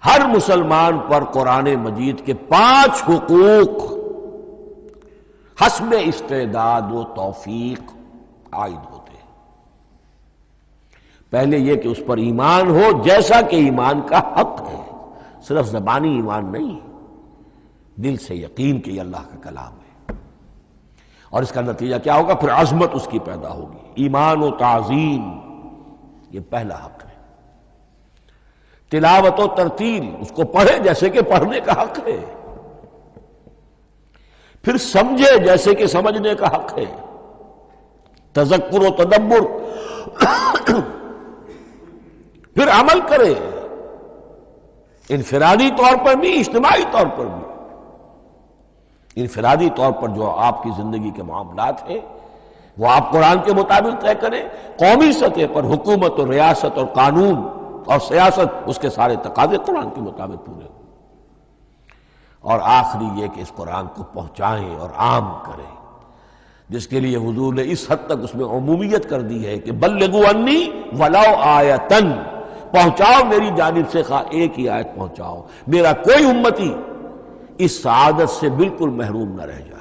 ہر مسلمان پر قرآن مجید کے 5 حقوق حسب استعداد و توفیق عائد ہوتے ہیں۔ پہلے یہ کہ اس پر ایمان ہو جیسا کہ ایمان کا حق ہے، صرف زبانی ایمان نہیں، دل سے یقین کہ یہ اللہ کا کلام ہے۔ اور اس کا نتیجہ کیا ہوگا؟ پھر عظمت اس کی پیدا ہوگی، ایمان و تعظیم، یہ پہلا حق ہے۔ تلاوت و ترتیل، اس کو پڑھے جیسے کہ پڑھنے کا حق ہے، پھر سمجھے جیسے کہ سمجھنے کا حق ہے، تذکر و تدبر، پھر عمل کرے، انفرادی طور پر بھی اجتماعی طور پر بھی۔ انفرادی طور پر جو آپ کی زندگی کے معاملات ہیں وہ آپ قرآن کے مطابق طے کریں، قومی سطح پر حکومت اور ریاست اور قانون اور سیاست، اس کے سارے تقاضے قرآن کے مطابق پورے ہوں۔ اور آخری یہ کہ اس قرآن کو پہنچائیں اور عام کریں، جس کے لیے حضور نے اس حد تک اس میں عمومیت کر دی ہے کہ بلغوا انی ولو آیۃ، پہنچاؤ میری جانب سے خواہ ایک ہی آیت پہنچاؤ، میرا کوئی امتی اس سعادت سے بالکل محروم نہ رہ جائے۔